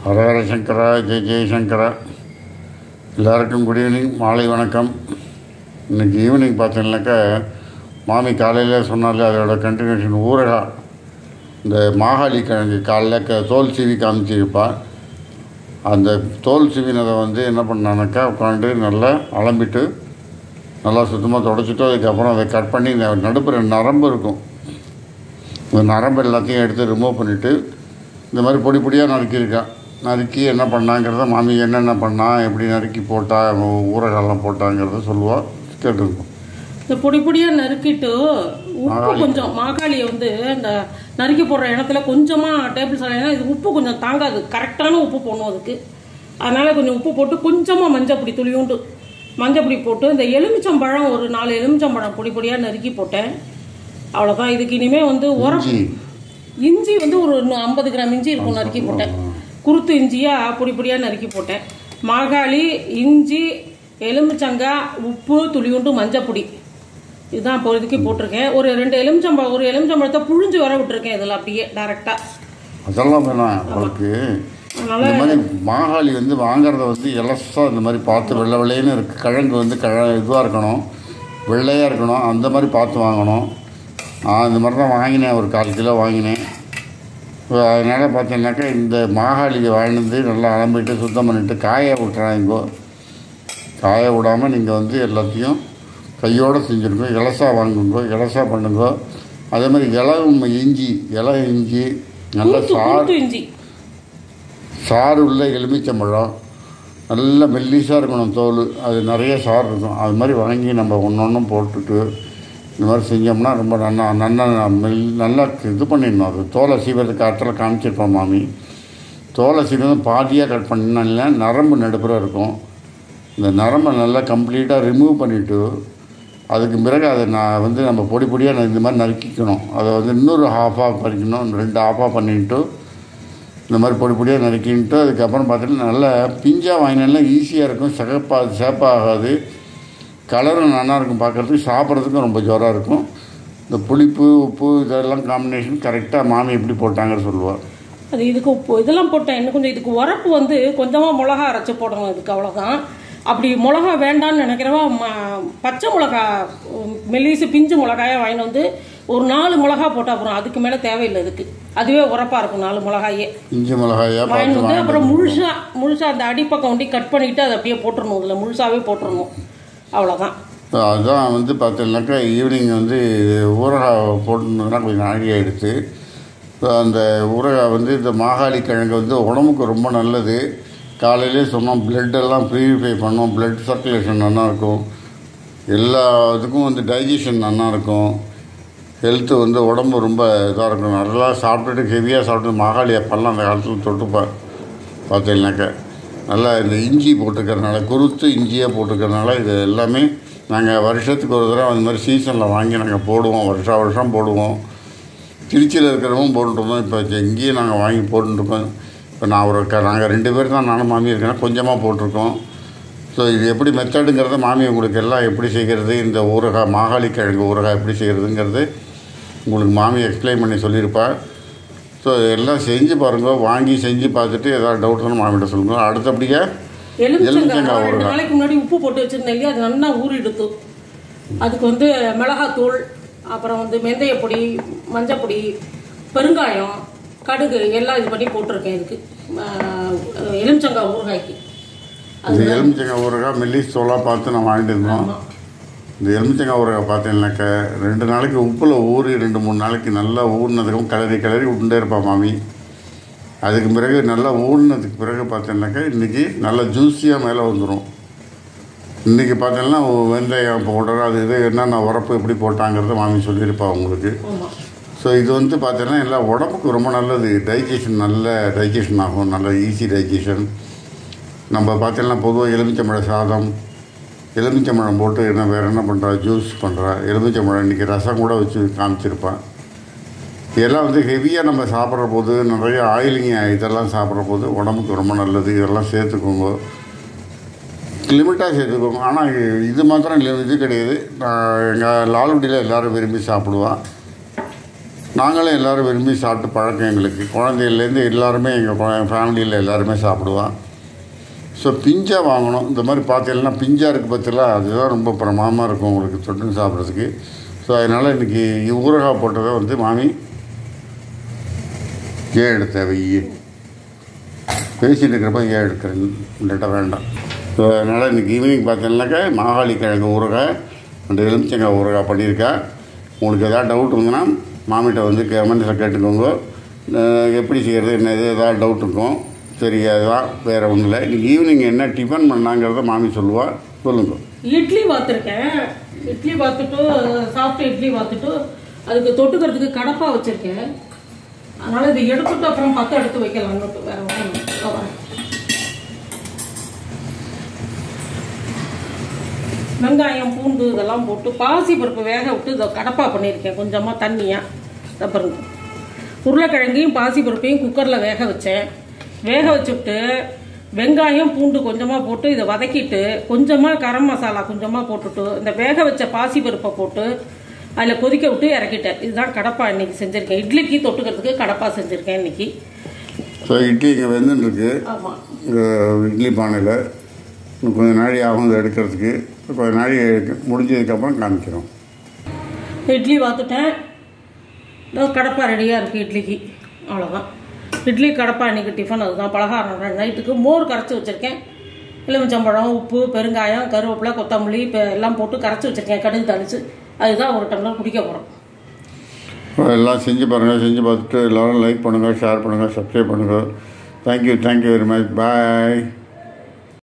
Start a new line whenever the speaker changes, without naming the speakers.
ஹரஹர சங்கரா, ஜெய் ஜெய்சங்கரா. எல்லாருக்கும் good evening, மாலை வணக்கம். இன்றைக்கி ஈவினிங் பார்த்தீங்கன்னாக்கா மாமி காலையில் சொன்னாலே அதோட கண்டினியூஷன் ஊறுகாய். இந்த மாகாளி கிழங்கு காலைல தோல் சீவி காமிச்சிருப்பாள். அந்த தோல் சீவினதை என்ன பண்ணானாக்கா உட்காந்து நல்லா அலம்பிட்டு நல்லா சுத்தமாக தொடச்சிட்டு அதுக்கப்புறம் அதை கட் பண்ணி நடுப்புற நரம்பு இருக்கும், இந்த நரம்பு எல்லாத்தையும் எடுத்து ரிமூவ் பண்ணிவிட்டு இந்த மாதிரி பொடி பொடியாக நறுக்கியிருக்கான். நறுக்கி என்ன பண்ணாங்கிறத மாமி என்னென்ன பண்ணால் எப்படி நறுக்கி போட்டால் ஊறுகாயெல்லாம் போட்டாங்கிறத சொல்லுவாள், கேட்டுருக்கோம்.
இந்த பொடி பொடியாக நறுக்கிட்டு உப்பு கொஞ்சம் மாகாளியை இந்த நறுக்கி போடுற இடத்துல கொஞ்சமாக டேபிள் சால்ட், ஏன்னா இது உப்பு கொஞ்சம் தாங்காது, கரெக்டான உப்பு போடணும் அதுக்கு. அதனால் கொஞ்சம் உப்பு போட்டு கொஞ்சமாக மஞ்சப்பொடி துளியுண்டு மஞ்சப்பொடி போட்டு இந்த எலுமிச்சம்பழம் ஒரு 4 எலுமிச்சம்பழம் பொடி பொடியாக நறுக்கி போட்டேன். அவ்வளோதான். இதுக்கு இனிமேல் உரம் இஞ்சி ஒரு 50 கிராம் இஞ்சி இருக்கும், நறுக்கி போட்டேன். குருத்து இஞ்சியாக பொடி பொடியாக நறுக்கி போட்டேன். மாகாளி, இஞ்சி, எலுமிச்சங்காய், உப்பு, துளியுண்டு மஞ்சப்பொடி, இதுதான் இப்போ இதுக்கு போட்டிருக்கேன். ஒரு 2 எலுமிச்சம்பழம், ஒரு எலுமிச்சம்பழத்தை புழிஞ்சு வர விட்டுருக்கேன் இதில் அப்படியே டைரெக்டாக.
அதெல்லாம் வேணாம் உங்களுக்கு. இந்த மாதிரி மாகாளி வாங்குறத எலசாக இந்த மாதிரி பார்த்து வெள்ளை வெள்ளைன்னு இருக்குது. கிழங்கு இதுவாக இருக்கணும், வெள்ளையாக இருக்கணும், அந்த மாதிரி பார்த்து வாங்கணும். இந்த மாதிரி தான் வாங்கினேன், ஒரு 1/4 கிலோ வாங்கினேன். அதனால் பார்த்தீங்கன்னாக்கா இந்த மாகாளியை வாங்கினது நல்லா அலம்பிட்டு சுத்தம் பண்ணிவிட்டு காய விட்டுறாங்கோ. காய விடாமல் நீங்கள் எல்லாத்தையும் கையோடு செஞ்சுருக்கோம். இலசா வாங்குங்கோ, இலசா பண்ணுங்கோ. அதே மாதிரி இலை இஞ்சி நல்ல சாறு உள்ள எலுமிச்சம்பழம் நல்ல மெல்லிஸாக இருக்கணும் தோல், அது நிறைய சாறு இருக்கும். அது மாதிரி வாங்கி நம்ம ஒன்றும் போட்டுட்டு இந்த மாதிரி செஞ்சோம்னா ரொம்ப நல்லா இது பண்ணிடணும். அது தோலை சீவறதுக்கு காற்றுல காமிச்சிருப்போம் மாமி. தோலை சீவது பாதியாக கட் பண்ணினா நரம்பு நடுப்புற இருக்கும். இந்த நரம்பை நல்லா கம்ப்ளீட்டாக ரிமூவ் பண்ணிவிட்டு அதுக்கு பிறகு அதை நம்ம பொடி பொடியாக இந்த மாதிரி நறுக்கிக்கணும். அதை இன்னொரு ஹாஃபாக பறிக்கணும், 2 ஹாஃபாக பண்ணிட்டு இந்த மாதிரி பொடி பொடியாக நறுக்கின்ட்டு அதுக்கப்புறம் பார்த்தீங்கன்னா நல்லா பிஞ்சாக வாங்கினா ஈஸியாக இருக்கும், சேப்பாகாது, கலரும் நல்லாயிருக்கும், பார்க்குறதுக்கு சாப்பிட்றதுக்கும் ரொம்ப ஜோராக இருக்கும். இந்த புளிப்பு உப்பு இதெல்லாம் காம்பினேஷன் கரெக்டாக மாமி எப்படி போட்டாங்கன்னு சொல்லுவாள்.
அது இதுக்கு உப்பு இதெல்லாம் போட்டேன். இன்னும் கொஞ்சம் இதுக்கு உரப்பு கொஞ்சமாக மிளகா அரைச்சி போடணும் இதுக்கு, அவ்வளோதான். அப்படி மிளகா வேண்டான்னு நினைக்கிறவா பச்சை மிளகா மெல்லிசு பிஞ்சு மிளகாயை வாங்கிட்டு ஒரு 4 மிளகா போட்டால் அப்புறம் அதுக்கு மேலே தேவையில்லை இதுக்கு, அதுவே உரப்பாக இருக்கும். 4 மிளகாயே
பிஞ்சு மிளகாயா
வாங்கிட்டு அப்புறம் முழுசாக அந்த அடிப்பக்கம் கட் பண்ணிவிட்டு அதை அப்படியே போட்டுடணும், இதில் முழுசாகவே போட்டுடணும், அவ்வளோதான்.
அதுதான் பார்த்தீங்கன்னாக்கா ஈவினிங் ஊறுகாய் போட்டுனா கொஞ்சம் ஆகிடுச்சு. அந்த ஊறுகாய் இந்த மாகாளி கிழங்கு உடம்புக்கு ரொம்ப நல்லது. காலையிலே சொன்னோம், பிளட்டெல்லாம் ப்யூரிஃபை பண்ணோம், பிளட் சர்க்குலேஷன் நல்லாயிருக்கும், எல்லா இதுக்கும் டைஜஷன் நல்லாயிருக்கும், ஹெல்த்து உடம்பு ரொம்ப இதாக இருக்கும். நல்லா சாப்பிட்டுட்டு ஹெவியாக சாப்பிட்டு மாகாளி அப்பெல்லாம் அந்த காலத்தில் தொட்டுப்பா பார்த்தீங்கன்னாக்கா நல்லா இந்த இஞ்சி போட்டுக்கிறதுனால, குருத்து இஞ்சியாக போட்டுக்கிறதுனால இது எல்லாமே நாங்கள் வருஷத்துக்கு ஒரு தடவை அந்த மாதிரி சீசனில் வாங்கி நாங்கள் போடுவோம், வருஷம் போடுவோம். திருச்சியில் இருக்கிறவங்க போட்டுருந்தோம், இப்போ இங்கேயும் நாங்கள் வாங்கி போட்டுருக்கோம். இப்போ நாங்கள் 2 பேர் தான், நானும் மாமி இருக்கேன்னா கொஞ்சமாக போட்டிருக்கோம். ஸோ இது எப்படி மெத்தடுங்கிறத மாமி உங்களுக்கு எல்லாம் எப்படி செய்கிறது, இந்த ஊறுகாய் மாகாளி கிழங்கு ஊறுகாய் எப்படி செய்கிறதுங்கிறது உங்களுக்கு மாமி எக்ஸ்பிளைன் பண்ணி சொல்லியிருப்பாள். ஸோ எல்லாம் செஞ்சு பாருங்க, வாங்கி செஞ்சு பார்த்துட்டு ஏதாவது டவுட்னா மாமிகிட்ட சொல்லுங்க. அடுத்தபடியாக எலுமிச்சங்காய் ஊறுகாய்
நாளைக்கு முன்னாடி உப்பு போட்டு வச்சுருந்தேன் இல்லையா, அது நல்லா ஊறி எடுத்து அதுக்கு மிளகாத்தூள், அப்புறம் வெந்தயப்பொடி, மஞ்சப்பொடி, பெருங்காயம், கடுகு எல்லாம் இது பண்ணி போட்டிருக்கேன் இதுக்கு எலுமிச்சங்காய் ஊறுகாய்க்கு.
இந்த எலுமிச்சங்காய் ஊறுகாய் மெல்லிஸ் தோலாக பார்த்து நான் வாங்கிட்டு இருந்தோம். இந்த எலுமிச்சங்காய் ஊறுகாய் பார்த்தீங்கன்னாக்கா 2 நாளைக்கு உப்பில் ஊறி 2-3 நாளைக்கு நல்லா ஊறினதுக்கும் கிளறி விட்டுட்டே இருப்பாள் மாமி. அதுக்கு பிறகு நல்லா ஊறினதுக்கு பிறகு பார்த்தீங்கன்னாக்கா இன்றைக்கி நல்லா ஜூஸியாக மேலே வந்துடும். இன்றைக்கி பார்த்தீங்கன்னா வெந்தயம் பவுடர் அது இது என்னென்ன உரப்பு எப்படி போட்டாங்கிறத மாமி சொல்லியிருப்பா உங்களுக்கு. ஸோ இது பார்த்தீங்கன்னா எல்லா உடம்புக்கு ரொம்ப நல்லது, நல்ல டைஜஷன் ஆகும், நல்ல ஈஸி டைஜஷன். நம்ம பார்த்தீங்கன்னா பொதுவாக எலுமிச்சம்பழம் சாதம், எலுமிச்சம்பழம் போட்டு வேறு என்ன பண்ணுறா, ஜூஸ் பண்ணுறா, எலுமிச்சம்பழம் இன்றைக்கி ரசம் கூட வச்சு காமிச்சிருப்பான். இதெல்லாம் ஹெவியாக நம்ம சாப்பிட்ற போது, நிறைய ஆயிலிங்க இதெல்லாம் சாப்பிட்ற போது உடம்புக்கு ரொம்ப நல்லது. இதெல்லாம் சேர்த்துக்கோங்க, லிமிட்டாக சேர்த்துக்கோங்க. ஆனால் இது மாத்திரம் இது கிடையாது. எங்கள் லால்குடியில் எல்லோரும் விரும்பி சாப்பிடுவான். நாங்களும் எல்லோரும் விரும்பி சாப்பிட்டு பழக்கம் எங்களுக்கு. குழந்தையிலேருந்து எல்லாருமே எங்கள் ஃபேமிலியில் எல்லாருமே சாப்பிடுவோம். ஸோ பிஞ்சாக வாங்கணும். இந்த மாதிரி பார்த்தீங்கன்னா பிஞ்சாக இருக்குது பார்த்தீங்களா, அதுதான் ரொம்ப பிரமாதமாக இருக்கும் உங்களுக்கு தொட்டுன்னு சாப்பிட்றதுக்கு. ஸோ அதனால் இன்றைக்கி ஊறுகாய் போட்டதை வந்து மாமி ஏன் எடுத்தேன் வெய்யி பேசிகிட்டு இருக்கிறப்ப ஏன் எடுக்கிறேன் இல்லட்டா வேண்டாம். ஸோ அதனால் இன்றைக்கி ஈவினிங் பார்த்தீங்கன்னாக்கா மாகாளி கிழங்கு ஊறுகாய் அந்த எலுமிச்சங்காய் ஊறுகாய் பண்ணியிருக்கேன். உங்களுக்கு எதாவது டவுட் இருந்ததுன்னா மாமிகிட்ட வந்து கமெண்ட்ஸில் கேட்டுக்கோங்க. எப்படி செய்கிறது என்ன இது ஏதாவது டவுட் இருக்கும். சரி அதுதான் வேறு ஒன்றும் இல்லை. இன்றைக்கி ஈவினிங் என்ன டிஃபன் பண்ணாங்கிறத மாமி சொல்லுவாள். சொல்லுங்க.
இட்லி பார்த்துருக்கேன். இட்லி பார்த்துட்டு சாப்பிட்டு இட்லி பார்த்துட்டு அதுக்கு தொட்டுக்கிறதுக்கு கடப்பா வச்சுருக்கேன். அதனால் இதை எடுத்துட்டு அப்புறம் 10 எடுத்து வைக்கலாம்னு வேறு ஒன்றும். வெங்காயம் பூண்டு இதெல்லாம் போட்டு பாசி பருப்பு வேக விட்டு இதை கடப்பா பண்ணியிருக்கேன். கொஞ்சமாக தண்ணியாக பாருங்க. உருளைக்கிழங்கையும் பாசி பருப்பையும் குக்கரில் வேக வச்சேன். வேக வச்சுட்டு வெங்காயம் பூண்டு கொஞ்சமாக போட்டு இதை வதக்கிட்டு கொஞ்சமாக கரம் மசாலா கொஞ்சமாக போட்டுட்டு இந்த வேக வச்ச பாசி பருப்பை போட்டு அதில் கொதிக்க விட்டு இறக்கிட்டேன். இதுதான் கடப்பா இன்றைக்கி செஞ்சுருக்கேன். இட்லிக்கு தொட்டுக்கிறதுக்கு கடப்பா செஞ்சுருக்கேன் இன்றைக்கி.
ஸோ இட்லி இங்கே வெந்துருக்கு.
ஆமாம்,
இட்லி பானையில் கொஞ்சம் நாளி ஆகும் இதை எடுக்கிறதுக்கு. கொஞ்சம் நாளி முடிஞ்சதுக்கப்புறம் காமிக்கிறோம்.
இட்லி பார்த்துட்டேன். கடப்பா ரெடியாக இருக்குது இட்லிக்கு. அவ்வளோதான். இட்லி கடப்பா இன்றைக்கி டிஃபன் அதுதான். பலகாரம் நைட்டுக்கு மோர் கரைச்சி வச்சுருக்கேன். எலுமிச்சம்பழம் உப்பு பெருங்காயம் கருவேப்பிலை கொத்தமல்லி இப்போ எல்லாம் போட்டு கரைச்சி வச்சுருக்கேன். கடுகு தாளித்து அதுதான் ஒரு டம்ளர் குடிக்க போகிறோம்.
எல்லாம் செஞ்சு பாருங்கள். செஞ்சு பார்த்துட்டு எல்லோரும் லைக் பண்ணுங்கள், ஷேர் பண்ணுங்கள், சப்ஸ்கிரைப் பண்ணுங்கள். Thank you very much. பாய்.